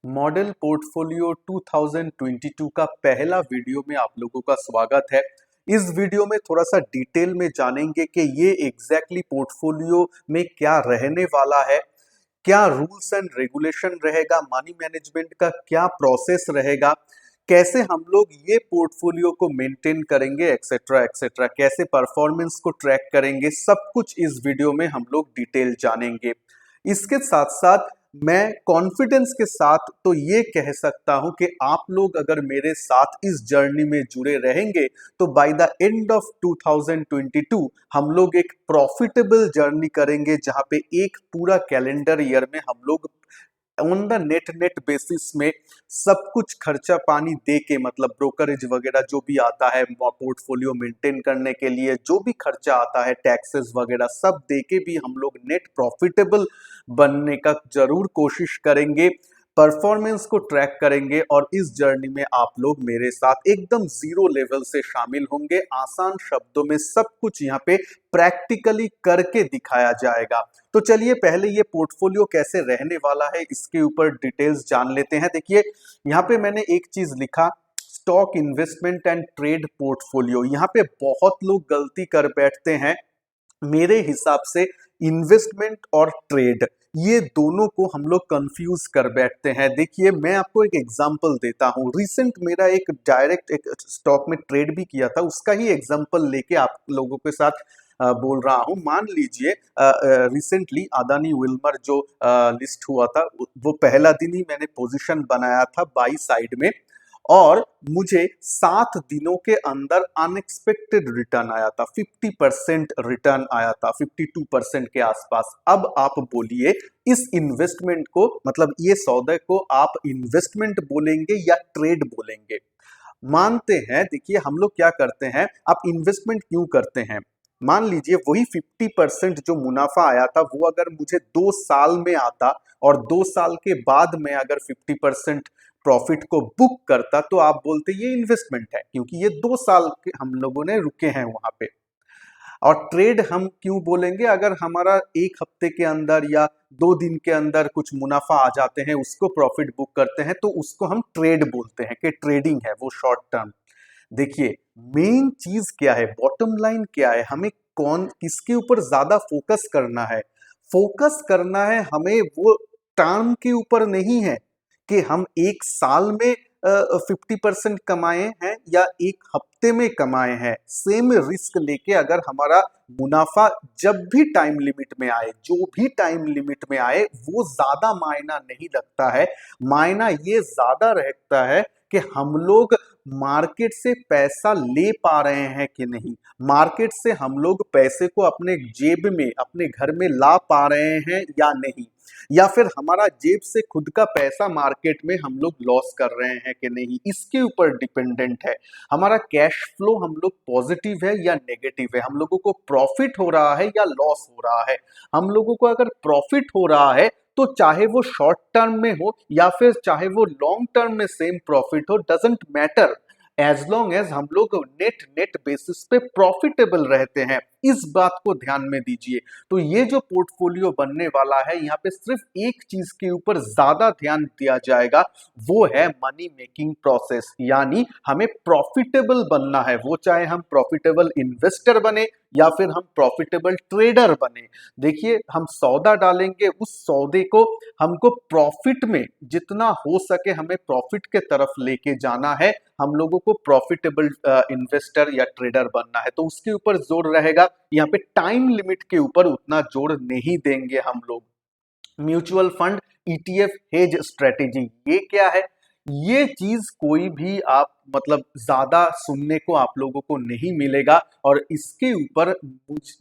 Model portfolio 2022 का पहला video में आप लोगों का स्वागत है। इस वीडियो में थोड़ा सा डिटेल में जानेंगे कि ये एग्जैक्टली पोर्टफोलियो में क्या रहने वाला है, क्या रूल्स एंड रेगुलेशन रहेगा, मनी मैनेजमेंट का क्या प्रोसेस रहेगा, कैसे हम लोग ये पोर्टफोलियो को मेंटेन करेंगे, एक्सेट्रा एक्सेट्रा, कैसे परफॉर्मेंस को ट्रैक करेंगे, सब कुछ इस वीडियो में हम लोग डिटेल जानेंगे। इसके साथ साथ मैं कॉन्फिडेंस के साथ तो ये कह सकता हूं कि आप लोग अगर मेरे साथ इस जर्नी में जुड़े रहेंगे तो बाय द एंड ऑफ 2022 हम लोग एक प्रॉफिटेबल जर्नी करेंगे, जहां पे एक पूरा कैलेंडर ईयर में हम लोग ऑन द नेट बेसिस में सब कुछ खर्चा पानी दे के, मतलब ब्रोकरेज वगैरह जो भी आता है पोर्टफोलियो मेंटेन करने के लिए, जो भी खर्चा आता है, टैक्सेस वगैरह सब दे के भी हम लोग नेट प्रॉफिटेबल बनने का जरूर कोशिश करेंगे, परफॉर्मेंस को ट्रैक करेंगे और इस जर्नी में आप लोग मेरे साथ एकदम जीरो लेवल से शामिल होंगे। आसान शब्दों में सब कुछ यहाँ पे प्रैक्टिकली करके दिखाया जाएगा। तो चलिए पहले ये पोर्टफोलियो कैसे रहने वाला है इसके ऊपर डिटेल्स जान लेते हैं। देखिए यहाँ पे मैंने एक चीज लिखा, stock investment and trade portfolio. यहाँ पे बहुत लोग गलती कर बैठते हैं मेरे हिसाब से। इन्वेस्टमेंट और ट्रेड, ये दोनों को हम लोग कंफ्यूज कर बैठते हैं। देखिए मैं आपको एक एग्जांपल देता हूं। रिसेंट मेरा एक डायरेक्ट एक स्टॉक में ट्रेड भी किया था, उसका ही एग्जांपल लेके आप लोगों के साथ बोल रहा हूं। मान लीजिए रिसेंटली अदानी विल्मर जो लिस्ट हुआ था, वो पहला दिन ही मैंने पोजीशन बनाया था बाई साइड में, और मुझे 7 दिनों के अंदर अनएक्सपेक्टेड रिटर्न आया था, 50% रिटर्न आया था, 52% के आसपास। अब आप बोलिए इस इन्वेस्टमेंट को, मतलब ये सौदे को आप इन्वेस्टमेंट बोलेंगे या ट्रेड बोलेंगे? मानते हैं, देखिए हम लोग क्या करते हैं, आप इन्वेस्टमेंट क्यों करते हैं? मान लीजिए वही 50% जो मुनाफा आया था वो अगर मुझे 2 साल में आता और 2 साल के बाद मैं अगर 50% प्रॉफिट को बुक करता, तो आप बोलते ये इन्वेस्टमेंट है, क्योंकि ये 2 साल के हम लोगों ने रुके हैं वहां पे। और ट्रेड हम क्यों बोलेंगे? अगर हमारा एक हफ्ते के अंदर या 2 दिन के अंदर कुछ मुनाफा आ जाते हैं, उसको प्रॉफिट बुक करते हैं, तो उसको हम ट्रेड बोलते हैं कि ट्रेडिंग है, वो शॉर्ट टर्म। देखिए मेन चीज क्या है, बॉटम लाइन क्या है, हमें कौन किसके ऊपर ज्यादा फोकस करना है? फोकस करना है हमें वो टर्म के ऊपर नहीं है कि हम एक साल में 50% कमाए हैं या एक हफ्ते में कमाए हैं। सेम रिस्क लेके अगर हमारा मुनाफा जब भी टाइम लिमिट में आए, जो भी टाइम लिमिट में आए, वो ज्यादा मायना नहीं रखता है। मायना ये ज्यादा रखता है कि हम लोग मार्केट से पैसा ले पा रहे हैं कि नहीं, मार्केट से हम लोग पैसे को अपने जेब में, अपने घर में ला पा रहे हैं या नहीं, या फिर हमारा जेब से खुद का पैसा मार्केट में हम लोग लॉस कर रहे हैं कि नहीं, इसके ऊपर डिपेंडेंट है। हमारा कैश फ्लो हम लोग पॉजिटिव है या नेगेटिव है, हम लोगों को प्रॉफिट हो रहा है या लॉस हो रहा है। हम लोगों को अगर प्रॉफिट हो रहा है तो चाहे वो शॉर्ट टर्म में हो या फिर चाहे वो लॉन्ग टर्म में सेम प्रॉफिट हो, doesn't matter, as long as हम लोग नेट नेट बेसिस पे प्रॉफिटेबल रहते हैं। इस बात को ध्यान में दीजिए। तो ये जो पोर्टफोलियो बनने वाला है, यहाँ पे सिर्फ एक चीज के ऊपर ज्यादा ध्यान दिया जाएगा, वो है मनी मेकिंग प्रोसेस। यानी हमें प्रॉफिटेबल बनना है, वो चाहे हम प्रॉफिटेबल इन्वेस्टर बने या फिर हम प्रॉफिटेबल ट्रेडर बने। देखिए हम सौदा डालेंगे, उस सौदे को हमको प्रॉफिट में जितना हो सके हमें प्रॉफिट के तरफ लेके जाना है। हम लोगों को प्रॉफिटेबल इन्वेस्टर या ट्रेडर बनना है, तो उसके ऊपर जोर रहेगा। यहाँ पे टाइम लिमिट के ऊपर उतना जोर नहीं देंगे हम लोग। Mutual fund, ETF, hedge strategy, ये क्या है? ये चीज कोई भी आप मतलब ज्यादा सुनने को आप लोगों को नहीं मिलेगा, और इसके ऊपर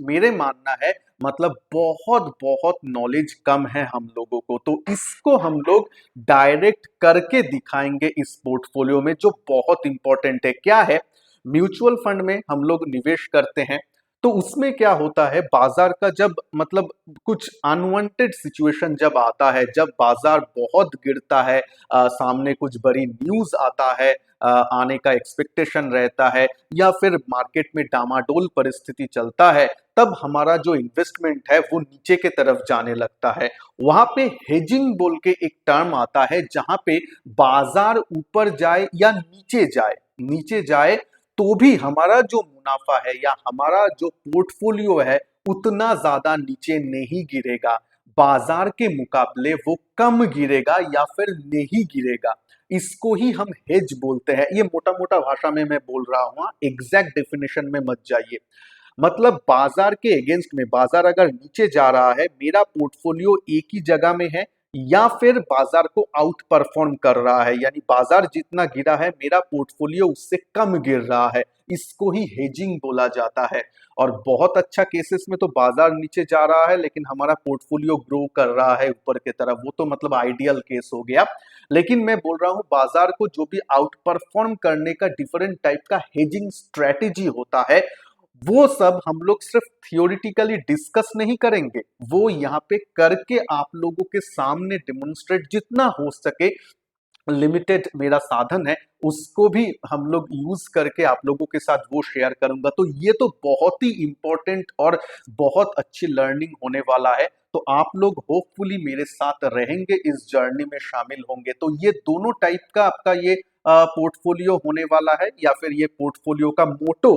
मेरे मानना है मतलब बहुत बहुत नॉलेज कम है हम लोगों को। तो इसको हम लोग डायरेक्ट करके दिखाएंगे इस पोर्टफोलियो में, जो बहुत इंपॉर्टेंट है। क्या है? म्यूचुअल फंड में हम लोग निवेश करते हैं, तो उसमें क्या होता है, बाजार का जब मतलब कुछ अनवांटेड सिचुएशन जब आता है, जब बाजार बहुत गिरता है, सामने कुछ बड़ी न्यूज आता है, आने का एक्सपेक्टेशन रहता है, या फिर मार्केट में डामाडोल परिस्थिति चलता है, तब हमारा जो इन्वेस्टमेंट है वो नीचे के तरफ जाने लगता है। वहां पे हेजिंग बोल के एक टर्म आता है, जहां पे बाजार ऊपर जाए या नीचे जाए तो भी हमारा जो मुनाफा है या हमारा जो पोर्टफोलियो है उतना ज्यादा नीचे नहीं गिरेगा। बाजार के मुकाबले वो कम गिरेगा या फिर नहीं गिरेगा। इसको ही हम हेज बोलते हैं। ये मोटा मोटा भाषा में मैं बोल रहा हूं, एग्जैक्ट डेफिनेशन में मत जाइए। मतलब बाजार के अगेंस्ट में, बाजार अगर नीचे जा रहा है, मेरा पोर्टफोलियो एक ही जगह में है या फिर बाजार को आउट परफॉर्म कर रहा है, यानी बाजार जितना गिरा है मेरा पोर्टफोलियो उससे कम गिर रहा है, इसको ही हेजिंग बोला जाता है। और बहुत अच्छा केसेस में तो बाजार नीचे जा रहा है लेकिन हमारा पोर्टफोलियो ग्रो कर रहा है ऊपर की तरफ, वो तो मतलब आइडियल केस हो गया। लेकिन मैं बोल रहा हूं बाजार को जो भी आउट परफॉर्म करने का डिफरेंट टाइप का हेजिंग स्ट्रेटेजी होता है, वो सब हम लोग सिर्फ थियोरिटिकली डिस्कस नहीं करेंगे, वो यहाँ पे करके आप लोगों के सामने डेमोन्स्ट्रेट जितना हो सके, लिमिटेड मेरा साधन है उसको भी हम लोग यूज करके आप लोगों के साथ वो शेयर करूंगा। तो ये तो बहुत ही इंपॉर्टेंट और बहुत अच्छी लर्निंग होने वाला है। तो आप लोग होपफुली मेरे साथ रहेंगे, इस जर्नी में शामिल होंगे। तो ये दोनों टाइप का आपका ये पोर्टफोलियो होने वाला है, या फिर ये पोर्टफोलियो का मोटो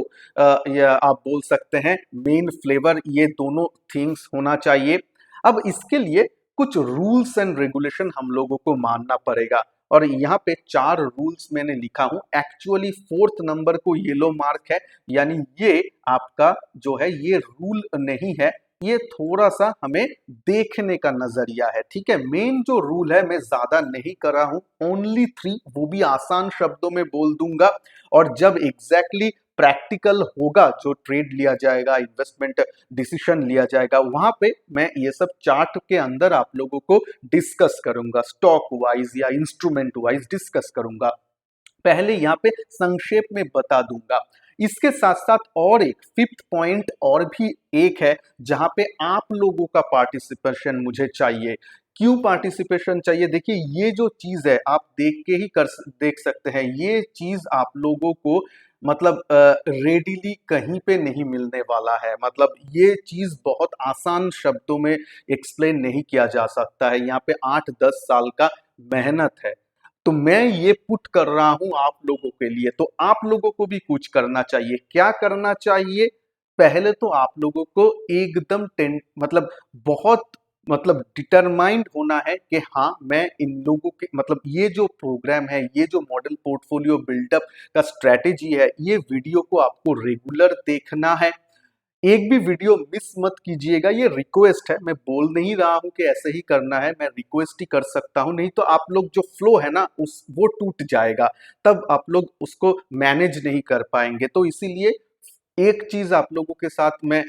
या आप बोल सकते हैं मेन फ्लेवर, ये दोनों थिंग्स होना चाहिए। अब इसके लिए कुछ रूल्स एंड रेगुलेशन हम लोगों को मानना पड़ेगा, और यहाँ पे 4 रूल्स मैंने लिखा हूं। एक्चुअली 4th नंबर को येलो मार्क है, यानी ये आपका जो है ये रूल नहीं है, ये थोड़ा सा हमें देखने का नजरिया है, ठीक है। मेन जो रूल है मैं ज्यादा नहीं कर रहा हूं, ओनली 3, वो भी आसान शब्दों में बोल दूंगा। और जब एग्जैक्टली प्रैक्टिकल होगा, जो ट्रेड लिया जाएगा, इन्वेस्टमेंट डिसीजन लिया जाएगा, वहां पे मैं ये सब चार्ट के अंदर आप लोगों को डिस्कस करूंगा, स्टॉक वाइज या इंस्ट्रूमेंट वाइज डिस्कस करूंगा। पहले यहाँ पे संक्षेप में बता दूंगा। इसके साथ साथ और एक 5th पॉइंट और भी एक है, जहां पे आप लोगों का पार्टिसिपेशन मुझे चाहिए। क्यों पार्टिसिपेशन चाहिए? देखिए ये जो चीज है आप देख के ही देख सकते हैं, ये चीज आप लोगों को मतलब रेडिली कहीं पे नहीं मिलने वाला है। मतलब ये चीज बहुत आसान शब्दों में एक्सप्लेन नहीं किया जा सकता है। यहाँ पे 8-10 साल का मेहनत है, तो मैं ये पुट कर रहा हूं आप लोगों के लिए। तो आप लोगों को भी कुछ करना चाहिए। क्या करना चाहिए? पहले तो आप लोगों को एकदम मतलब बहुत मतलब डिटरमाइंड होना है कि हाँ मैं इन लोगों के मतलब ये जो प्रोग्राम है, ये जो मॉडल पोर्टफोलियो बिल्डअप का स्ट्रेटेजी है, ये वीडियो को आपको रेगुलर देखना है। एक भी वीडियो मिस मत कीजिएगा। ये रिक्वेस्ट है, मैं बोल नहीं रहा हूं कि ऐसे ही करना है, मैं रिक्वेस्ट ही कर सकता हूं, नहीं तो आप लोग जो फ्लो है ना उस वो टूट जाएगा, तब आप लोग उसको मैनेज नहीं कर पाएंगे। तो इसीलिए एक चीज आप लोगों के साथ मैं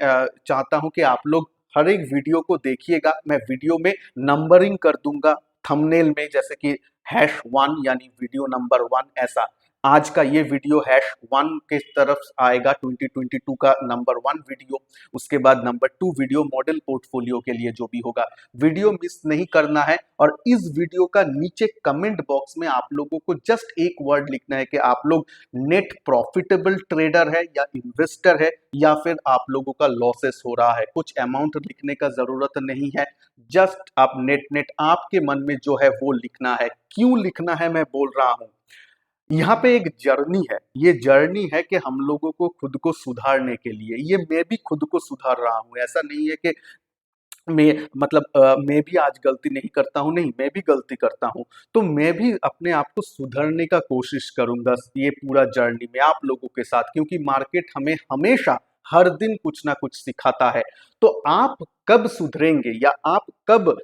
चाहता हूं कि आप लोग हर एक वीडियो को देखिएगा। मैं वीडियो में नंबरिंग कर दूंगा थंबनेल में, जैसे कि #1 यानी वीडियो नंबर 1, ऐसा आज का ये वीडियो #1 के तरफ आएगा, 2022 का नंबर 1 वीडियो। उसके बाद नंबर 2 वीडियो मॉडल पोर्टफोलियो के लिए जो भी होगा, वीडियो मिस नहीं करना है। और इस वीडियो का नीचे कमेंट बॉक्स में आप लोगों को जस्ट एक वर्ड लिखना है कि आप लोग नेट प्रॉफिटेबल ट्रेडर है या इन्वेस्टर है, या फिर आप लोगों का लॉसेस हो रहा है। कुछ अमाउंट लिखने का जरूरत नहीं है, जस्ट आप नेट आपके मन में जो है वो लिखना है। क्यों लिखना है मैं बोल रहा हूं, यहाँ पे एक जर्नी है, ये जर्नी है कि हम लोगों को खुद को सुधारने के लिए। ये मैं भी खुद को सुधार रहा हूँ, ऐसा नहीं है कि मैं मतलब मैं भी आज गलती नहीं करता हूँ, नहीं, मैं भी गलती करता हूँ। तो मैं भी अपने आप को सुधारने का कोशिश करूंगा ये पूरा जर्नी में आप लोगों के साथ, क्योंकि मार्केट हमें हमेशा हर दिन कुछ ना कुछ सिखाता है। तो आप कब सुधरेंगे या आप कब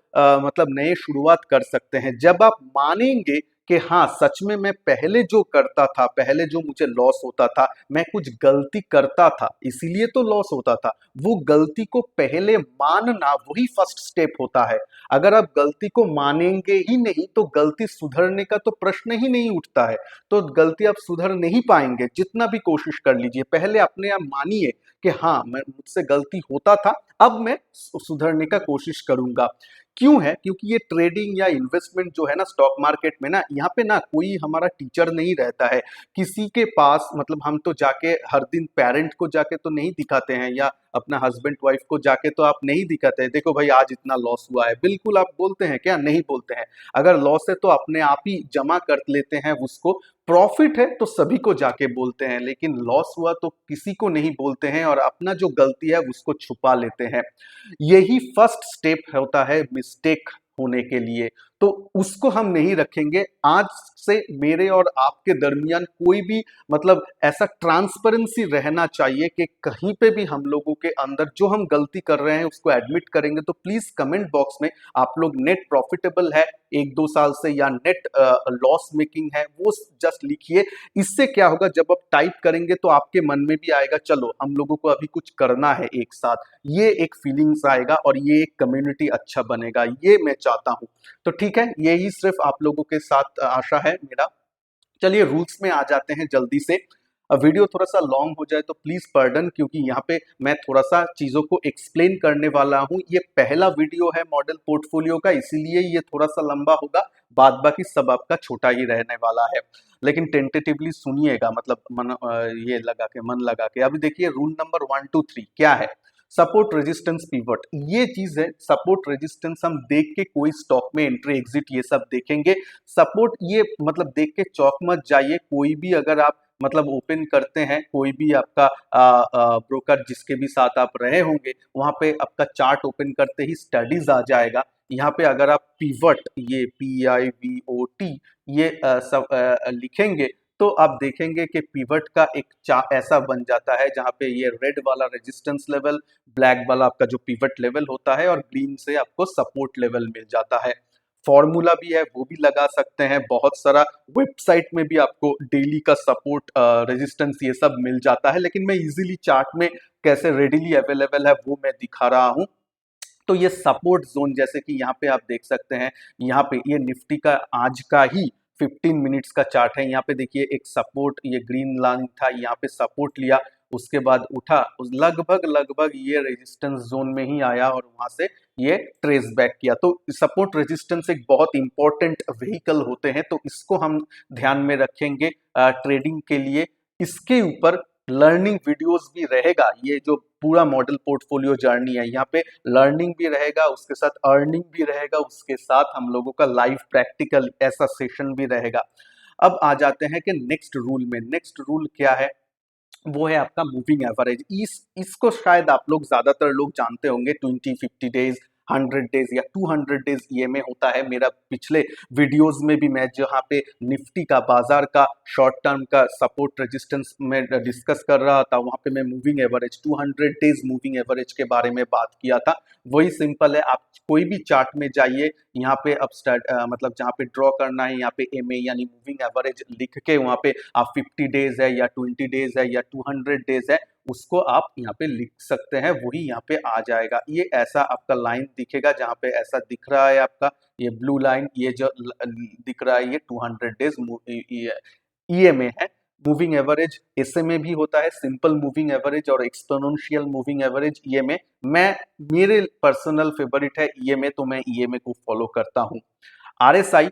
मतलब नए शुरुआत कर सकते हैं? जब आप मानेंगे कि हाँ सच में मैं पहले जो करता था, पहले जो मुझे लॉस होता था, मैं कुछ गलती करता था इसीलिए तो लॉस होता था, वो गलती को पहले मानना वही फर्स्ट स्टेप होता है। अगर आप गलती को मानेंगे ही नहीं तो गलती सुधरने का तो प्रश्न ही नहीं उठता है। तो गलती आप सुधर नहीं पाएंगे जितना भी कोशिश कर लीजिए। पहले अपने आप मानिए कि हाँ मैं मुझसे गलती होता था, अब मैं सुधरने का कोशिश करूंगा। क्यों है? क्योंकि ये ट्रेडिंग या इन्वेस्टमेंट जो है ना स्टॉक मार्केट में ना, यहाँ पे ना कोई हमारा टीचर नहीं रहता है। किसी के पास मतलब हम तो जाके हर दिन पेरेंट को जाके तो नहीं दिखाते हैं, या अपना हस्बैंड वाइफ को जाके तो आप नहीं दिखाते हैं, देखो भाई आज इतना लॉस हुआ है, बिल्कुल आप बोलते हैं क्या? नहीं बोलते हैं। अगर लॉस है तो अपने आप ही जमा कर लेते हैं उसको, प्रॉफिट है तो सभी को जाके बोलते हैं, लेकिन लॉस हुआ तो किसी को नहीं बोलते हैं और अपना जो गलती है उसको छुपा लेते हैं। यही फर्स्ट स्टेप होता है मिस्टेक होने के लिए, तो उसको हम नहीं रखेंगे। आज से मेरे और आपके दरमियान कोई भी मतलब ऐसा ट्रांसपेरेंसी रहना चाहिए कि कहीं पे भी हम लोगों के अंदर जो हम गलती कर रहे हैं उसको एडमिट करेंगे। तो प्लीज कमेंट बॉक्स में आप लोग नेट प्रॉफिटेबल है 1-2 साल से या नेट लॉस मेकिंग है वो जस्ट लिखिए। इससे क्या होगा, जब आप टाइप करेंगे तो आपके मन में भी आएगा चलो हम लोगों को अभी कुछ करना है एक साथ, ये एक फीलिंग्स आएगा और ये एक कम्युनिटी अच्छा बनेगा, ये मैं चाहता हूं। तो ठीक है, यही सिर्फ आप लोगों के साथ आशा है मेरा। चलिए रूल्स में आ जाते हैं जल्दी से। वीडियो थोड़ा सा लॉन्ग हो जाए तो प्लीज पर्डन, क्योंकि यहाँ पे मैं थोड़ा सा चीजों को एक्सप्लेन करने वाला हूँ। ये पहला वीडियो है मॉडल पोर्टफोलियो का, इसीलिए ये थोड़ा सा लंबा होगा, बाद बाकी सब आपका छोटा ही रहने वाला है। लेकिन टेंटेटिवली सुनिएगा, मतलब ये लगा के मन लगा के। अभी देखिए रूल नंबर 1 2 3 क्या है। सपोर्ट रेजिस्टेंस पिवट, ये चीज है। सपोर्ट रेजिस्टेंस हम देख के कोई स्टॉक में एंट्री एग्जिट ये सब देखेंगे। सपोर्ट ये मतलब देख के चौक मत जाइए। कोई भी अगर आप मतलब ओपन करते हैं, कोई भी आपका ब्रोकर जिसके भी साथ आप रहे होंगे, वहां पे आपका चार्ट ओपन करते ही स्टडीज आ जाएगा। यहाँ पे अगर आप पिवट, ये PIVOT ये सब लिखेंगे तो आप देखेंगे कि पिवट का एक ऐसा बन जाता है जहां पे ये रेड वाला रेजिस्टेंस लेवल, ब्लैक वाला आपका जो पिवट लेवल होता है और ग्रीन से आपको सपोर्ट लेवल मिल जाता है। फॉर्मूला भी है वो भी लगा सकते हैं, बहुत सारा वेबसाइट में भी आपको डेली का सपोर्ट रेजिस्टेंस ये सब मिल जाता है, लेकिन मैं इजीली चार्ट में कैसे रेडिली अवेलेबल है वो मैं दिखा रहा हूं। तो ये सपोर्ट जोन जैसे कि यहाँ पे आप देख सकते हैं, यहाँ पे ये निफ्टी का आज का ही 15 मिनट्स का चार्ट है। यहाँ पे देखिए एक सपोर्ट, ये ग्रीन लाइन था, यहाँ पे सपोर्ट लिया, उसके बाद उठा, लगभग लगभग ये रेजिस्टेंस जोन में ही आया और वहां से ये ट्रेस बैक किया। तो सपोर्ट रेजिस्टेंस एक बहुत इंपॉर्टेंट व्हीकल होते हैं, तो इसको हम ध्यान में रखेंगे ट्रेडिंग के लिए। इसके ऊपर लर्निंग वीडियोस भी रहेगा। ये जो पूरा मॉडल पोर्टफोलियो जर्नी है, यहाँ पे लर्निंग भी रहेगा, उसके साथ अर्निंग भी रहेगा, उसके साथ हम लोगों का लाइव प्रैक्टिकल ऐसा सेशन भी रहेगा। अब आ जाते हैं कि नेक्स्ट रूल में। नेक्स्ट रूल क्या है, वो है आपका मूविंग एवरेज। इसको शायद आप लोग ज्यादातर लोग जानते होंगे। 20 50 डेज, 100 डेज या 200 डेज ईएमए होता है। मेरा पिछले वीडियोस में भी मैं जहाँ पे निफ्टी का बाजार का शॉर्ट टर्म का सपोर्ट रेजिस्टेंस में डिस्कस कर रहा था, वहां पे मैं moving average 200 days moving average के बारे में बात किया था। वही सिंपल है, आप कोई भी चार्ट में जाइए, यहाँ पे अब मतलब जहाँ पे ड्रॉ करना है, यहाँ पे एमए यानी मूविंग एवरेज लिख के वहाँ पे आप 50 डेज है या 20 डेज है या 200 डेज है उसको आप यहाँ पे लिख सकते हैं, वही यहाँ पे आ जाएगा। ये ऐसा आपका लाइन दिखेगा, जहाँ पे ऐसा दिख रहा है आपका ये ब्लू लाइन, ये जो दिख रहा है ये 200 डेज ईएमए है। मूविंग एवरेज एसएमए भी होता है, सिंपल मूविंग एवरेज और एक्सपोनेंशियल मूविंग एवरेज ईएमए। मैं मेरे पर्सनल फेवरेट है ईएमए, तो मैं ईएमए को फॉलो करता हूँ। आरएसआई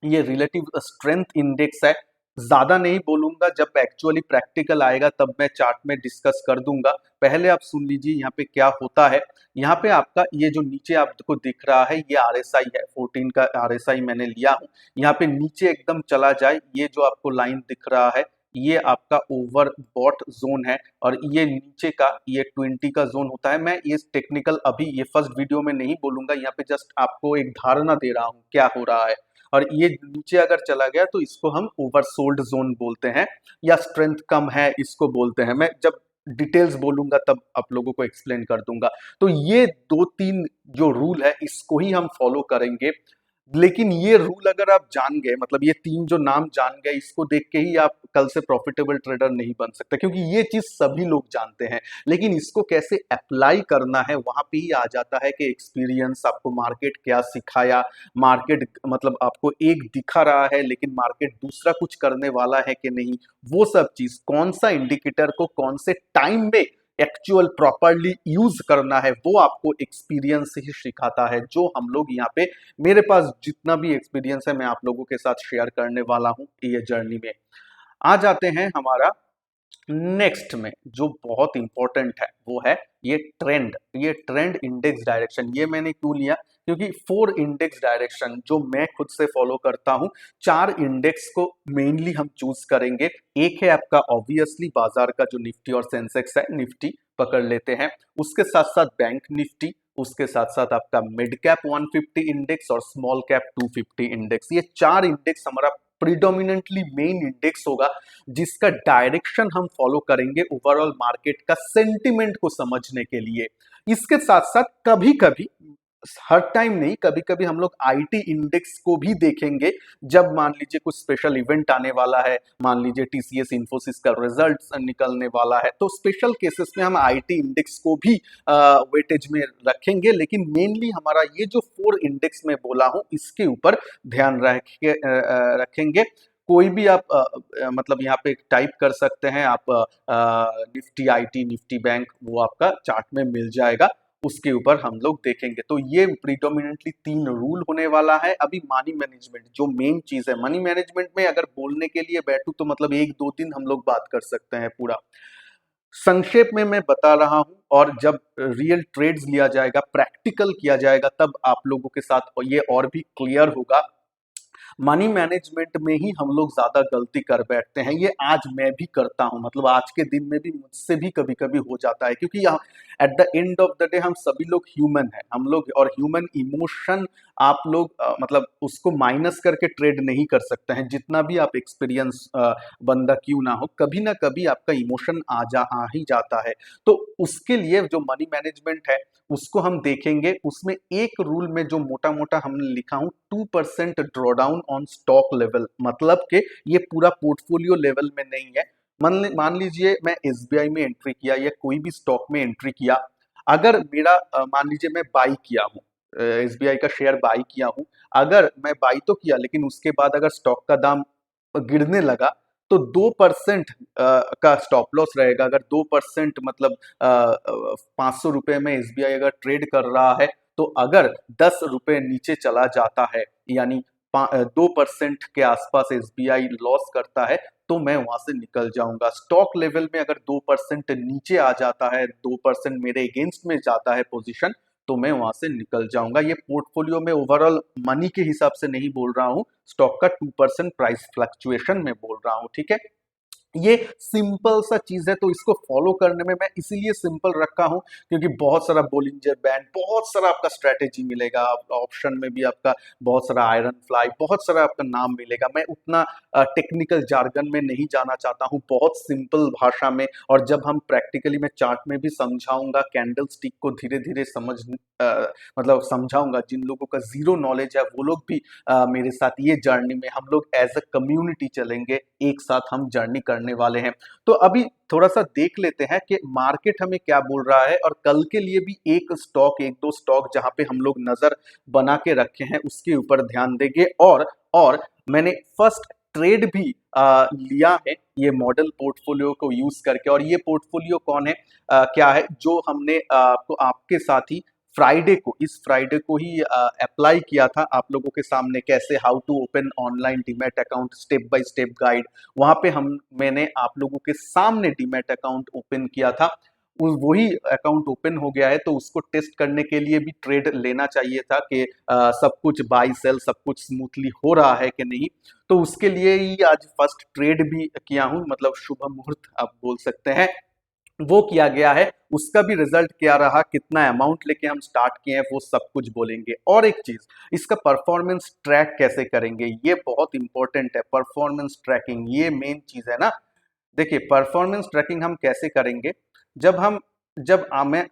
ये रिलेटिव स्ट्रेंथ इंडेक्स है। ज्यादा नहीं बोलूंगा, जब एक्चुअली प्रैक्टिकल आएगा तब मैं चार्ट में डिस्कस कर दूंगा। पहले आप सुन लीजिए यहाँ पे क्या होता है। यहाँ पे आपका ये जो नीचे आपको दिख रहा है ये आरएसआई है, 14 का आरएसआई मैंने लिया हूँ। यहाँ पे नीचे एकदम चला जाए, ये जो आपको लाइन दिख रहा है ये आपका ओवरबॉट जोन है, और ये नीचे का ये 20 का जोन होता है। मैं ये टेक्निकल अभी ये फर्स्ट वीडियो में नहीं बोलूंगा, यहाँ पे जस्ट आपको एक धारणा दे रहा हूँ क्या हो रहा है। और ये नीचे अगर चला गया तो इसको हम ओवरसोल्ड जोन बोलते हैं, या स्ट्रेंथ कम है इसको बोलते हैं। मैं जब डिटेल्स बोलूंगा तब आप लोगों को एक्सप्लेन कर दूंगा। तो ये 2-3 जो रूल है इसको ही हम फॉलो करेंगे। लेकिन ये रूल अगर आप जान गए, मतलब ये 3 जो नाम जान गए, इसको देख के ही आप कल से प्रॉफिटेबल ट्रेडर नहीं बन सकते, क्योंकि ये चीज सभी लोग जानते हैं। लेकिन इसको कैसे अप्लाई करना है वहां पे ही आ जाता है कि एक्सपीरियंस, आपको मार्केट क्या सिखाया, मार्केट मतलब आपको एक दिखा रहा है लेकिन मार्केट दूसरा कुछ करने वाला है कि नहीं, वो सब चीज, कौन सा इंडिकेटर को कौन से टाइम में एक्चुअल प्रॉपरली यूज करना है वो आपको एक्सपीरियंस ही सिखाता है, जो हम लोग यहाँ पे, मेरे पास जितना भी एक्सपीरियंस है मैं आप लोगों के साथ शेयर करने वाला हूँ ये जर्नी में। आ जाते हैं हमारा नेक्स्ट में जो बहुत इंपॉर्टेंट है, वो है ये ट्रेंड इंडेक्स डायरेक्शन। ये मैंने क्यों लिया, क्योंकि 4 इंडेक्स डायरेक्शन जो मैं खुद से फॉलो करता हूं, 4 इंडेक्स को मेनली हम चूज करेंगे। एक है आपका ऑब्वियसली बाजार का जो निफ्टी और सेंसेक्स है, निफ्टी पकड़ लेते हैं। उसके साथ साथ बैंक निफ्टी, उसके साथ साथ आपका मिड कैप 150 इंडेक्स और स्मॉल कैप 250 इंडेक्स। ये 4 इंडेक्स हमारा प्रिडोमिनेंटली मेन इंडेक्स होगा, जिसका डायरेक्शन हम फॉलो करेंगे ओवरऑल मार्केट का सेंटिमेंट को समझने के लिए। इसके साथ साथ कभी कभी, हर टाइम नहीं, कभी कभी हम लोग आईटी इंडेक्स को भी देखेंगे। जब मान लीजिए कुछ स्पेशल इवेंट आने वाला है, मान लीजिए टीसीएस इन्फोसिस का रिजल्ट निकलने वाला है, तो स्पेशल केसेस में हम आईटी इंडेक्स को भी वेटेज में रखेंगे। लेकिन मेनली हमारा ये जो 4 इंडेक्स में बोला हूं, इसके ऊपर ध्यान रखेंगे। कोई भी आप मतलब यहाँ पे टाइप कर सकते हैं आप, निफ्टी आईटी, निफ्टी बैंक, वो आपका चार्ट में मिल जाएगा, उसके ऊपर हम लोग देखेंगे। तो ये प्रीडोमिनेंटली 3 रूल होने वाला है। अभी मनी मैनेजमेंट जो मेन चीज है, मनी मैनेजमेंट में अगर बोलने के लिए बैठू तो मतलब 1 2 दिन हम लोग बात कर सकते हैं। पूरा संक्षेप में मैं बता रहा हूं, और जब रियल ट्रेड्स लिया जाएगा, प्रैक्टिकल किया जाएगा, तब आप लोगों के साथ ये और भी क्लियर होगा। मनी मैनेजमेंट में ही हम लोग ज्यादा गलती कर बैठते हैं। ये आज मैं भी करता हूं, मतलब आज के दिन में भी मुझसे भी कभी कभी हो जाता है, क्योंकि यहाँ at the end of the day हम सभी लोग ह्यूमन हैं, हम लोग, और ह्यूमन इमोशन आप लोग मतलब उसको माइनस करके ट्रेड नहीं कर सकते हैं। जितना भी आप एक्सपीरियंस बंदा क्यों ना हो, कभी ना कभी आपका इमोशन आ ही जाता है। तो उसके लिए जो मनी मैनेजमेंट है उसको हम देखेंगे। उसमें एक रूल में जो मोटा मोटा हमने लिखा हूं, 2% ड्रॉडाउन ऑन स्टॉक लेवल, मतलब कि ये पूरा पोर्टफोलियो लेवल में नहीं है। मान लीजिए मैं एसबीआई में एंट्री किया या कोई भी स्टॉक में एंट्री किया, अगर मेरा मान लीजिए मैं बाई किया हूँ, एसबीआई का शेयर बाई किया हूँ, अगर मैं बाई तो किया लेकिन उसके बाद अगर स्टॉक का दाम गिरने लगा, तो 2% का स्टॉप लॉस रहेगा। अगर 2% मतलब 500 रुपए में एसबीआई अगर ट्रेड कर रहा है, तो अगर 10 रुपए नीचे चला जाता है, यानी 2% के आसपास एसबीआई लॉस करता है, तो मैं वहां से निकल जाऊंगा। स्टॉक लेवल में अगर 2% नीचे आ जाता है, 2% मेरे अगेंस्ट में जाता है पोजीशन, तो मैं वहां से निकल जाऊंगा। ये पोर्टफोलियो में ओवरऑल मनी के हिसाब से नहीं बोल रहा हूं, स्टॉक का 2% प्राइस फ्लक्चुएशन में बोल रहा हूं, ठीक है। ये सिंपल सा चीज है, तो इसको फॉलो करने में मैं इसीलिए सिंपल रखा हूं, क्योंकि बहुत सारा बोलिंजर बैंड, बहुत सारा आपका स्ट्रेटेजी मिलेगा, ऑप्शन में भी आपका बहुत सारा आयरन फ्लाई, बहुत सारा आपका नाम मिलेगा। मैं उतना टेक्निकल जार्गन में नहीं जाना चाहता हूं, बहुत सिंपल भाषा में। और जब हम प्रैक्टिकली, मैं चार्ट में भी समझाऊंगा, कैंडल स्टिक को धीरे धीरे मतलब समझाऊंगा। जिन लोगों का जीरो नॉलेज है वो लोग भी मेरे साथ ये जर्नी में, हम लोग एज अ कम्युनिटी चलेंगे, एक साथ हम जर्नी करने वाले हैं। तो अभी थोड़ा सा देख लेते हैं कि मार्केट हमें क्या बोल रहा है, और कल के लिए भी एक दो स्टॉक जहां पे हम लोग नजर बना के रखे हैं उसके ऊपर ध्यान देंगे। और मैंने फर्स्ट ट्रेड भी लिया है ये मॉडल पोर्टफोलियो को यूज करके। और ये पोर्टफोलियो कौन है, क्या है, जो हमने आपके साथ ही इस फ्राइडे को ही अप्लाई किया था आप लोगों के सामने, कैसे how to open online demat account, step by step guide. वहां पे मैंने आप लोगों के सामने डीमैट अकाउंट ओपन किया था। वही अकाउंट ओपन हो गया है, तो उसको टेस्ट करने के लिए भी ट्रेड लेना चाहिए था कि सब कुछ बाई सेल सब कुछ स्मूथली हो रहा है कि नहीं। तो उसके लिए ही आज फर्स्ट ट्रेड भी किया हूं, मतलब शुभ मुहूर्त आप बोल सकते हैं, वो किया गया है। उसका भी रिजल्ट क्या रहा, कितना अमाउंट लेके हम स्टार्ट किए हैं, वो सब कुछ बोलेंगे। और एक चीज, इसका परफॉर्मेंस ट्रैक कैसे करेंगे, ये बहुत इंपॉर्टेंट है। परफॉर्मेंस ट्रैकिंग ये मेन चीज है ना। देखिए, परफॉर्मेंस ट्रैकिंग हम कैसे करेंगे,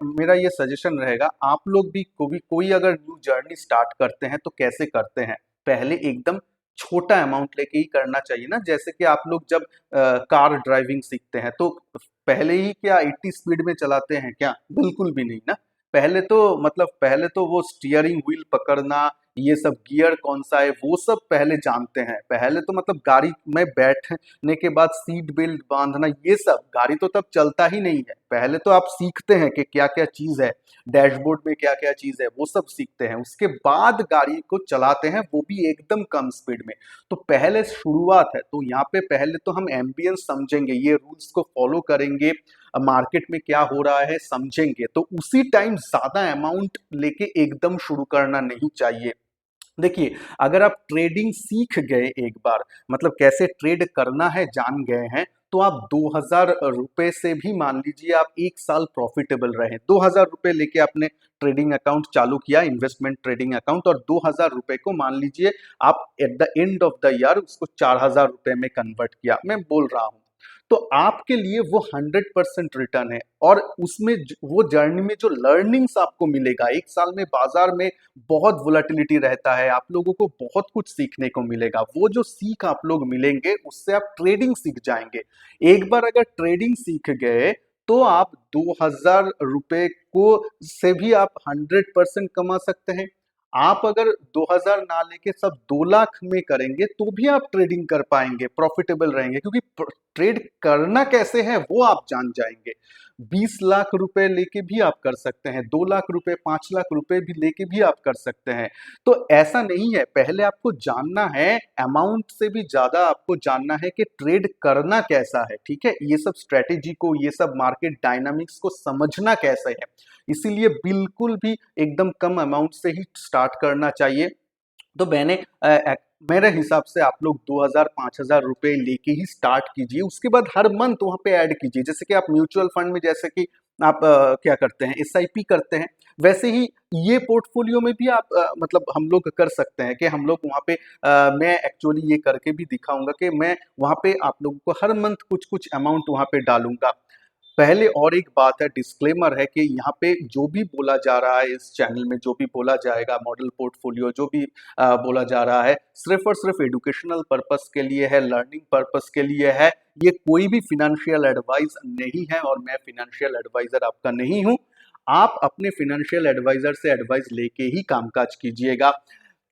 मेरा ये सजेशन रहेगा, आप लोग भी कोई अगर न्यू जर्नी स्टार्ट करते हैं तो कैसे करते हैं, पहले एकदम छोटा अमाउंट लेके ही करना चाहिए ना। जैसे कि आप लोग जब कार ड्राइविंग सीखते हैं, तो पहले ही क्या 80 स्पीड में चलाते हैं क्या, बिल्कुल भी नहीं ना। पहले तो वो स्टीयरिंग व्हील पकड़ना, ये सब गियर कौन सा है वो सब पहले जानते हैं। पहले तो मतलब गाड़ी में बैठने के बाद सीट बेल्ट बांधना, ये सब गाड़ी तो तब चलता ही नहीं है। पहले तो आप सीखते हैं कि क्या क्या चीज है, डैशबोर्ड में क्या क्या चीज है, वो सब सीखते हैं। उसके बाद गाड़ी को चलाते हैं, वो भी एकदम कम स्पीड में। तो पहले शुरुआत है, तो यहाँ पे पहले तो हम एम्बियंस समझेंगे, ये रूल्स को फॉलो करेंगे, मार्केट में क्या हो रहा है समझेंगे। तो उसी टाइम ज्यादा अमाउंट लेके एकदम शुरू करना नहीं चाहिए। देखिए, अगर आप ट्रेडिंग सीख गए एक बार, मतलब कैसे ट्रेड करना है जान गए हैं, तो आप 2000 रुपए से भी मान लीजिए आप एक साल प्रॉफिटेबल रहे। 2000 रुपए लेके आपने ट्रेडिंग अकाउंट चालू किया, इन्वेस्टमेंट ट्रेडिंग अकाउंट, और 2000 रुपए को मान लीजिए आप at the end of the year उसको 4000 रुपए में कन्वर्ट किया, मैं बोल रहा हूं। तो आपके लिए वो 100% रिटर्न है। और उसमें वो जर्नी में जो लर्निंग्स आपको मिलेगा, एक साल में बाजार में बहुत वोलेटिलिटी रहता है, आप लोगों को बहुत कुछ सीखने को मिलेगा। वो जो सीख आप लोग मिलेंगे उससे आप ट्रेडिंग सीख जाएंगे। एक बार अगर ट्रेडिंग सीख गए तो आप 2000 रुपए को से भी आप 100% कमा सकते हैं। आप अगर 2000 ना लेके सब 2 लाख में करेंगे तो भी आप ट्रेडिंग कर पाएंगे, प्रॉफिटेबल रहेंगे, क्योंकि ट्रेड करना कैसे है वो आप जान जाएंगे। 20 लाख रुपए लेके भी आप कर सकते हैं, 2 लाख रुपए, 5 लाख रुपए भी लेके भी आप कर सकते हैं। तो ऐसा नहीं है, पहले आपको जानना है, अमाउंट से भी ज्यादा आपको जानना है कि ट्रेड करना कैसा है। ठीक है, ये सब स्ट्रेटेजी को, ये सब मार्केट डायनामिक्स को समझना कैसे है। इसीलिए बिल्कुल भी एकदम कम अमाउंट से ही स्टार्ट करना चाहिए। तो मेरे हिसाब से आप लोग 2000-5000 रुपए लेके ही स्टार्ट कीजिए। उसके बाद हर मंथ वहां पे ऐड कीजिए। जैसे कि आप म्यूचुअल फंड में, जैसे कि आप क्या करते हैं, एसआईपी करते हैं, वैसे ही ये पोर्टफोलियो में भी आप मतलब हम लोग कर सकते हैं कि हम लोग वहां पे मैं एक्चुअली ये करके भी दिखाऊंगा कि मैं वहां पे आप लोगों को हर मंथ कुछ कुछ अमाउंट वहां पे डालूंगा। पहले और एक बात है, डिस्क्लेमर है कि यहाँ पे जो भी बोला जा रहा है इस चैनल में, जो भी बोला जाएगा, मॉडल पोर्टफोलियो जो भी बोला जा रहा है, सिर्फ और सिर्फ एजुकेशनल पर्पस के लिए है, लर्निंग पर्पस के लिए है। ये कोई भी फिनेंशियल एडवाइस नहीं है और मैं फिनेंशियल एडवाइजर आपका नहीं हूँ। आप अपने फिनेंशियल एडवाइजर से एडवाइस लेके ही कामकाज कीजिएगा।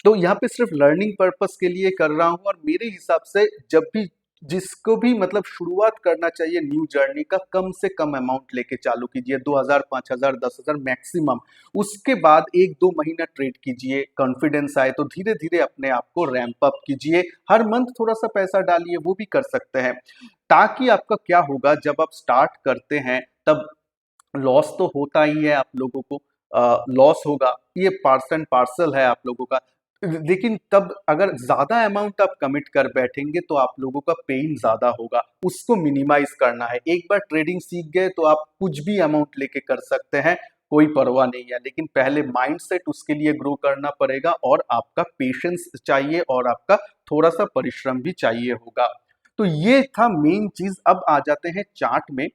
तो यहाँ पे सिर्फ लर्निंग पर्पस के लिए कर रहा हूँ। और मेरे हिसाब से जब भी जिसको भी मतलब शुरुआत करना चाहिए न्यू जर्नी का, कम से कम अमाउंट लेके चालू कीजिए, 2000, 5000, 10,000 मैक्सिमम। उसके बाद 1-2 महीना ट्रेड कीजिए, कॉन्फिडेंस आए तो धीरे धीरे अपने आप को रैंप अप कीजिए। हर मंथ थोड़ा सा पैसा डालिए, वो भी कर सकते हैं। ताकि आपका क्या होगा, जब आप स्टार्ट करते हैं तब लॉस तो होता ही है आप लोगों को, लॉस होगा, ये पार्ट एंड पार्सल है आप लोगों का। लेकिन तब अगर ज्यादा अमाउंट आप कमिट कर बैठेंगे तो आप लोगों का पेन ज्यादा होगा, उसको मिनिमाइज करना है। एक बार ट्रेडिंग सीख गए तो आप कुछ भी अमाउंट लेके कर सकते हैं, कोई परवाह नहीं है। लेकिन पहले माइंडसेट उसके लिए ग्रो करना पड़ेगा, और आपका पेशेंस चाहिए, और आपका थोड़ा सा परिश्रम भी चाहिए होगा। तो ये था मेन चीज। अब आ जाते हैं चार्ट में।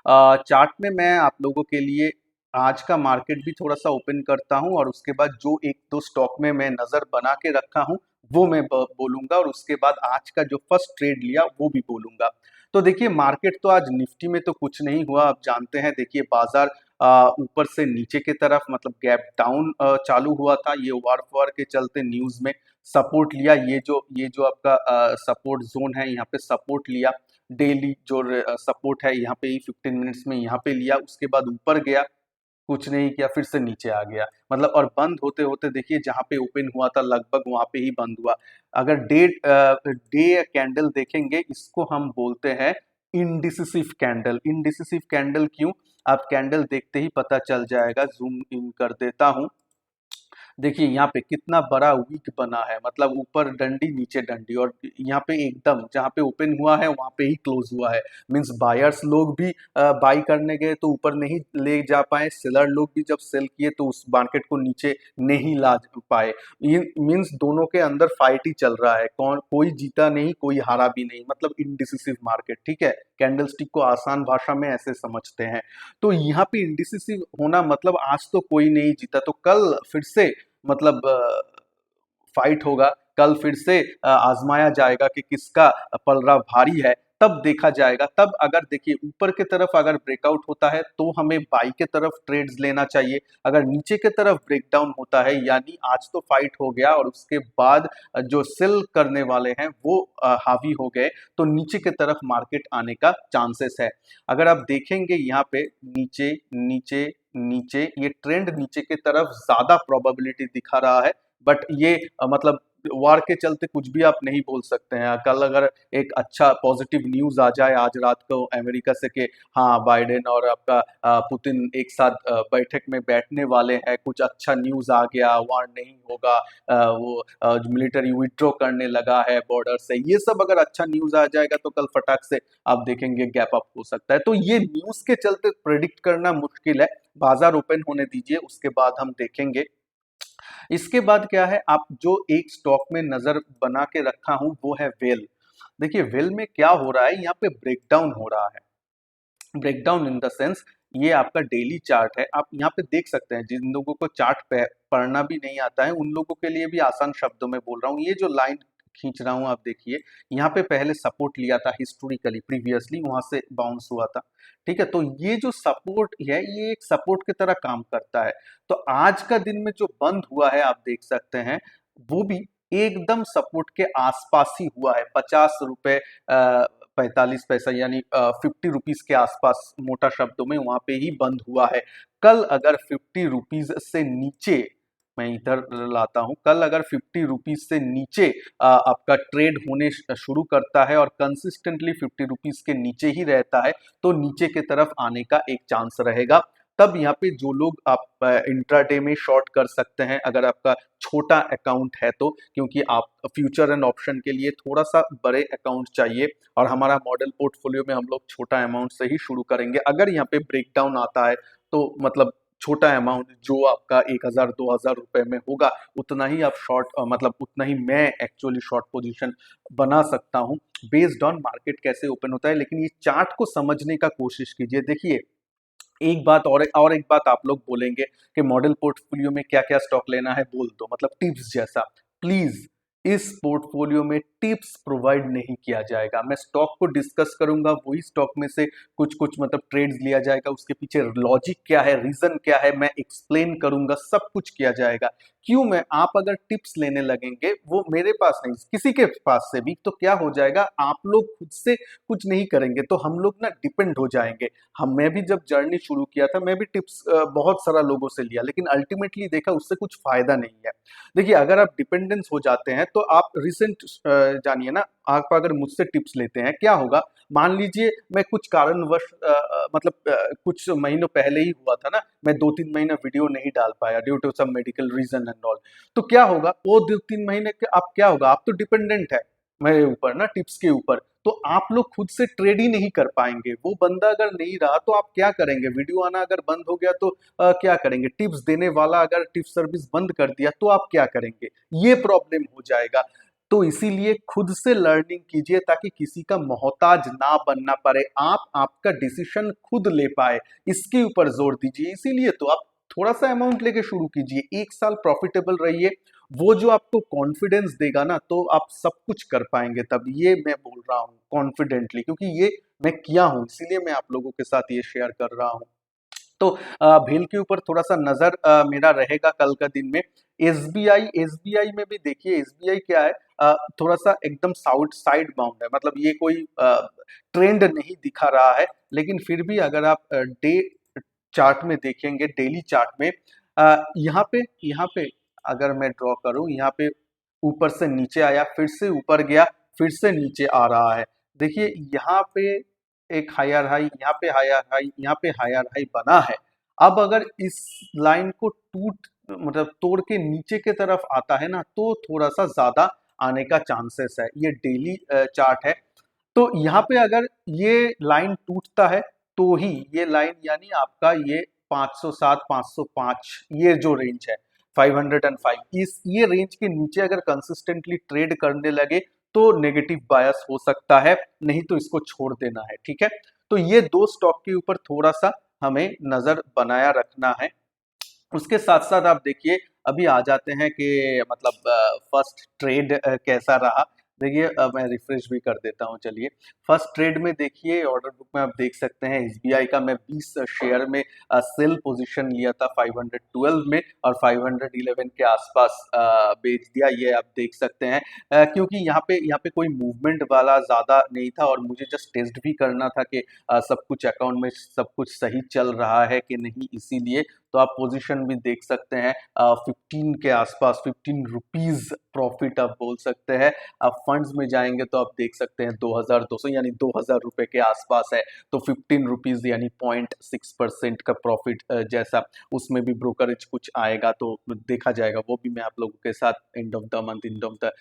चार्ट में मैं आप लोगों के लिए आज का मार्केट भी थोड़ा सा ओपन करता हूं, और उसके बाद जो एक दो स्टॉक में मैं नजर बना के रखा हूं वो मैं बोलूंगा, और उसके बाद आज का जो फर्स्ट ट्रेड लिया वो भी बोलूंगा। तो देखिए, मार्केट तो आज निफ्टी में तो कुछ नहीं हुआ, आप जानते हैं। देखिए, बाजार ऊपर से नीचे की तरफ मतलब गैप डाउन चालू हुआ था। ये वार के चलते न्यूज में सपोर्ट लिया, ये जो आपका सपोर्ट जोन है, यहाँ पे सपोर्ट लिया। डेली जो सपोर्ट है यहाँ पे ही 15 मिनट्स में यहाँ पे लिया, उसके बाद ऊपर गया, कुछ नहीं किया, फिर से नीचे आ गया। मतलब और बंद होते होते देखिए, जहाँ पे ओपन हुआ था लगभग वहां पे ही बंद हुआ। अगर डे कैंडल देखेंगे, इसको हम बोलते हैं इनडिसिसिव कैंडल। इनडिसिसिव कैंडल क्यों, आप कैंडल देखते ही पता चल जाएगा। जूम इन कर देता हूं। देखिए यहाँ पे कितना बड़ा वीक बना है, मतलब ऊपर डंडी नीचे डंडी, और यहाँ पे एकदम जहाँ पे ओपन हुआ है वहां पे ही क्लोज हुआ है। मींस बायर्स लोग भी बाई करने गए तो ऊपर नहीं ले जा पाए, सेलर लोग भी जब सेल किए तो उस मार्केट को नीचे नहीं ला पाए। मींस दोनों के अंदर फाइट ही चल रहा है, कौन कोई जीता नहीं, कोई हारा भी नहीं, मतलब इनडिसिसिव मार्केट। ठीक है, कैंडलस्टिक को आसान भाषा में ऐसे समझते हैं। तो यहाँ पे इनडिसिसिव होना मतलब आज तो कोई नहीं जीता, तो कल फिर से मतलब फाइट होगा, कल फिर से आजमाया जाएगा कि किसका पलड़ा भारी है। तब देखा जाएगा। तब अगर देखिए ऊपर की तरफ अगर ब्रेकआउट होता है तो हमें बाई के तरफ ट्रेड्स लेना चाहिए। अगर नीचे की तरफ ब्रेकडाउन होता है यानी आज तो फाइट हो गया और उसके बाद जो सेल करने वाले हैं वो हावी हो गए, तो नीचे की तरफ मार्केट आने का चांसेस है। अगर आप देखेंगे यहाँ पे नीचे नीचे नीचे ये ट्रेंड नीचे की तरफ ज्यादा प्रोबेबिलिटी दिखा रहा है, बट ये मतलब वार के चलते कुछ भी आप नहीं बोल सकते हैं। कल अगर एक अच्छा पॉजिटिव न्यूज आ जाए आज रात को अमेरिका से कि हाँ बाइडेन और आपका पुतिन एक साथ बैठक में बैठने वाले हैं, कुछ अच्छा न्यूज आ गया, वार नहीं होगा, वो मिलिट्री विड्रॉ करने लगा है बॉर्डर से, ये सब अगर अच्छा न्यूज आ जाएगा तो कल फटाक से आप देखेंगे गैप अप हो सकता है। तो ये न्यूज के चलते प्रेडिक्ट करना मुश्किल है, बाजार ओपन होने दीजिए उसके बाद हम देखेंगे। इसके बाद क्या है, आप जो एक स्टॉक में नजर बना के रखा हूं वो है वेल। देखिए वेल में क्या हो रहा है, यहाँ पे ब्रेकडाउन हो रहा है। ब्रेकडाउन इन द सेंस ये आपका डेली चार्ट है, आप यहाँ पे देख सकते हैं। जिन लोगों को चार्ट पढ़ना भी नहीं आता है उन लोगों के लिए भी आसान शब्दों में बोल रहा हूँ। ये जो लाइन खींच रहा हूँ आप देखिए, यहाँ पे पहले सपोर्ट लिया था हिस्टोरिकली, प्रीवियसली वहां से बाउंस हुआ था, ठीक है। तो ये जो सपोर्ट है ये एक सपोर्ट की तरह काम करता है। तो आज का दिन में जो बंद हुआ है आप देख सकते हैं वो भी एकदम सपोर्ट के आसपास ही हुआ है, 50 रुपए 45 पैसा यानी 50 रुपीज के आसपास, मोटा शब्दों में वहां पे ही बंद हुआ है। कल अगर 50 रुपीज से नीचे, मैं इधर लाता हूं, कल अगर 50 रुपीज से नीचे आपका ट्रेड होने शुरू करता है और कंसिस्टेंटली 50 रुपीज के नीचे ही रहता है तो नीचे की तरफ आने का एक चांस रहेगा। तब यहाँ पे जो लोग आप इंट्राडे में शॉर्ट कर सकते हैं अगर आपका छोटा अकाउंट है तो, क्योंकि आप फ्यूचर एंड ऑप्शन के लिए थोड़ा सा बड़े अकाउंट चाहिए और हमारा मॉडल पोर्टफोलियो में हम लोग छोटा अमाउंट से ही शुरू करेंगे। अगर यहाँ पे ब्रेकडाउन आता है तो मतलब छोटा अमाउंट जो आपका 1000-2000 रुपए में होगा उतना ही आप शॉर्ट मतलब उतना ही मैं एक्चुअली शॉर्ट पोजीशन बना सकता हूं बेस्ड ऑन मार्केट कैसे ओपन होता है। लेकिन ये चार्ट को समझने का कोशिश कीजिए। देखिए एक बात और एक बात आप लोग बोलेंगे कि मॉडल पोर्टफोलियो में क्या क्या स्टॉक लेना है बोल दो, मतलब टिप्स जैसा। प्लीज इस पोर्टफोलियो में टिप्स प्रोवाइड नहीं किया जाएगा। मैं स्टॉक को डिस्कस करूंगा, वही स्टॉक में से कुछ कुछ मतलब ट्रेड्स लिया जाएगा, उसके पीछे लॉजिक क्या है, रीजन क्या है, मैं एक्सप्लेन करूंगा, सब कुछ किया जाएगा। क्यों मैं आप अगर टिप्स लेने लगेंगे वो मेरे पास नहीं किसी के पास से भी, तो क्या हो जाएगा, आप लोग खुद से कुछ नहीं करेंगे तो हम लोग ना डिपेंड हो जाएंगे। हम मैं भी जब जर्नी शुरू किया था मैं भी टिप्स बहुत सारा लोगों से लिया, लेकिन अल्टीमेटली देखा उससे कुछ फायदा नहीं है। देखिए अगर आप डिपेंडेंस हो जाते हैं तो आप रिसेंट जानिए ना, आप अगर मुझसे टिप्स लेते हैं क्या होगा, मान लीजिए मैं कुछ कारणवश मतलब कुछ महीनों पहले ही हुआ था ना, मैं 2-3 महीना वीडियो नहीं डाल पाया due to some medical reason and all. तो क्या होगा वो 2-3 महीने के आप क्या होगा, आप तो डिपेंडेंट है मेरे ऊपर ना, टिप्स के ऊपर, तो आप लोग खुद से ट्रेड ही नहीं कर पाएंगे। वो बंदा अगर नहीं रहा तो आप क्या करेंगे, वीडियो आना अगर बंद हो गया तो क्या करेंगे, टिप्स देने वाला अगर टिप्स सर्विस बंद कर दिया तो आप क्या करेंगे, ये प्रॉब्लम हो जाएगा। तो इसीलिए खुद से लर्निंग कीजिए ताकि किसी का मोहताज ना बनना पड़े, आप आपका डिसीजन खुद ले पाए, इसके ऊपर जोर दीजिए। इसीलिए तो आप थोड़ा सा अमाउंट लेके शुरू कीजिए, 1 साल प्रॉफिटेबल रहिए, वो जो आपको कॉन्फिडेंस देगा ना तो आप सब कुछ कर पाएंगे। तब ये मैं बोल रहा हूँ कॉन्फिडेंटली, क्योंकि ये मैं किया हूँ इसीलिए मैं आप लोगों के साथ ये शेयर कर रहा हूँ। तो भेल के ऊपर थोड़ा सा नजर मेरा रहेगा कल का दिन में। एसबीआई में भी देखिए, एसबीआई क्या है, थोड़ा सा एकदम साइड बाउंड है, मतलब ये कोई ट्रेंड नहीं दिखा रहा है, लेकिन फिर भी अगर आप डे चार्ट में देखेंगे, डेली चार्ट में यहाँ पे अगर मैं ड्रॉ करूं, यहाँ पे ऊपर से नीचे आया, फिर से ऊपर गया, फिर से नीचे आ रहा है। देखिए यहाँ पे एक हायर हाई, यहाँ पे हायर हाई, यहाँ पे हायर हाई बना है। अब अगर इस लाइन को टूट मतलब तोड़ के नीचे की तरफ आता है ना तो थोड़ा सा ज्यादा आने का चांसेस है। ये डेली चार्ट है, तो यहाँ पे अगर ये लाइन टूटता है तो ही ये लाइन यानी आपका ये 507 505 ये जो रेंज है 505, इस ये रेंज के नीचे अगर कंसिस्टेंटली ट्रेड करने लगे तो नेगेटिव बायस हो सकता है, नहीं तो इसको छोड़ देना है, ठीक है। तो ये दो स्टॉक के ऊपर थोड़ा सा हमें नजर बनाया रखना है। उसके साथ साथ आप देखिए, अभी आ जाते हैं कि मतलब फर्स्ट ट्रेड कैसा रहा। देखिए मैं रिफ्रेश भी कर देता हूँ। चलिए, फर्स्ट ट्रेड में देखिए ऑर्डर बुक में आप देख सकते हैं एसबीआई का मैं 20 शेयर में सेल पोजीशन लिया था 512 में और 511 के आसपास बेच दिया, ये आप देख सकते हैं। क्योंकि यहाँ पे कोई मूवमेंट वाला ज़्यादा नहीं था और मुझे जस्ट टेस्ट भी करना था कि सब कुछ अकाउंट में सब कुछ सही चल रहा है कि नहीं, इसीलिए। तो आप पोजीशन भी देख सकते हैं 15 के आसपास, 15 रुपीज़ प्रॉफिट आप बोल सकते हैं। आप फंड्स में जाएंगे तो आप देख सकते हैं 2200 यानी 2000 रुपए के आसपास है। तो 15 रुपीज़ यानी 0.6% का प्रॉफिट जैसा, उसमें भी ब्रोकरेज कुछ आएगा तो देखा जाएगा, वो भी मैं आप लोगों के साथ end of the month, end of the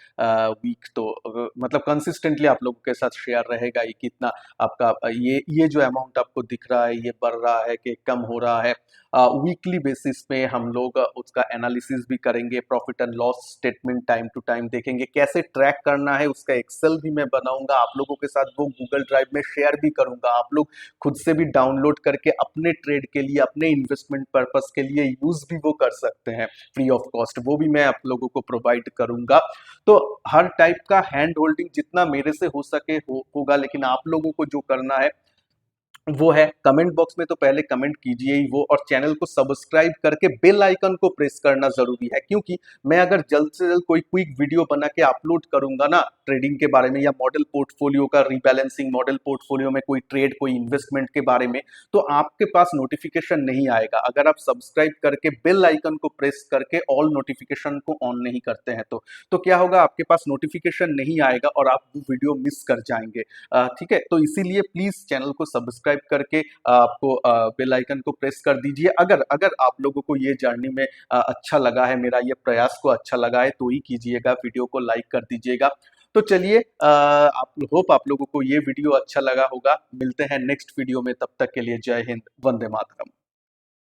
week, तो मतलब कंसिस्टेंटली आप लोगों के साथ शेयर रहेगा ये कितना आपका ये जो अमाउंट आपको दिख रहा है ये बढ़ रहा है कि कम हो रहा है। वीकली बेसिस पे हम लोग उसका एनालिसिस भी करेंगे, profit and loss statement time to time देखेंगे, कैसे ट्रैक करना है उसका एक्सेल भी मैं बनाऊंगा आप लोगों के साथ, वो गूगल ड्राइव में शेयर भी करूंगा। आप लोग खुद से भी डाउनलोड करके अपने ट्रेड के लिए, अपने इन्वेस्टमेंट पर्पस के लिए यूज भी वो कर सकते हैं फ्री ऑफ कॉस्ट, वो भी मैं आप लोगों को प्रोवाइड करूंगा। तो हर टाइप का हैंड होल्डिंग जितना मेरे से हो सके होगा, लेकिन आप लोगों को जो करना है वो है कमेंट बॉक्स में तो पहले कमेंट कीजिए ही वो, और चैनल को सब्सक्राइब करके बेल आइकन को प्रेस करना जरूरी है, क्योंकि मैं अगर जल्द से जल्द कोई क्विक वीडियो बना के अपलोड करूंगा ना ट्रेडिंग के बारे में या मॉडल पोर्टफोलियो का रीबैलेंसिंग, मॉडल पोर्टफोलियो में कोई ट्रेड, कोई इन्वेस्टमेंट के बारे में, तो आपके पास नोटिफिकेशन नहीं आएगा अगर आप सब्सक्राइब करके बेल आइकन को प्रेस करके ऑल नोटिफिकेशन को ऑन नहीं करते हैं। तो क्या होगा, आपके पास नोटिफिकेशन नहीं आएगा और आप वो वीडियो मिस कर जाएंगे। ठीक है, तो इसीलिए प्लीज चैनल को सब्सक्राइब करके आपको बेल आइकन को प्रेस कर दीजिए। अगर अगर आप लोगों को ये जर्नी में अच्छा लगा है, मेरा ये प्रयास को अच्छा लगा है तो ही कीजिएगा, वीडियो को लाइक कर दीजिएगा। तो चलिए, आप होप आप लोगों को ये वीडियो अच्छा लगा होगा। मिलते हैं नेक्स्ट वीडियो में, तब तक के लिए जय हिंद, वंदे मातरम।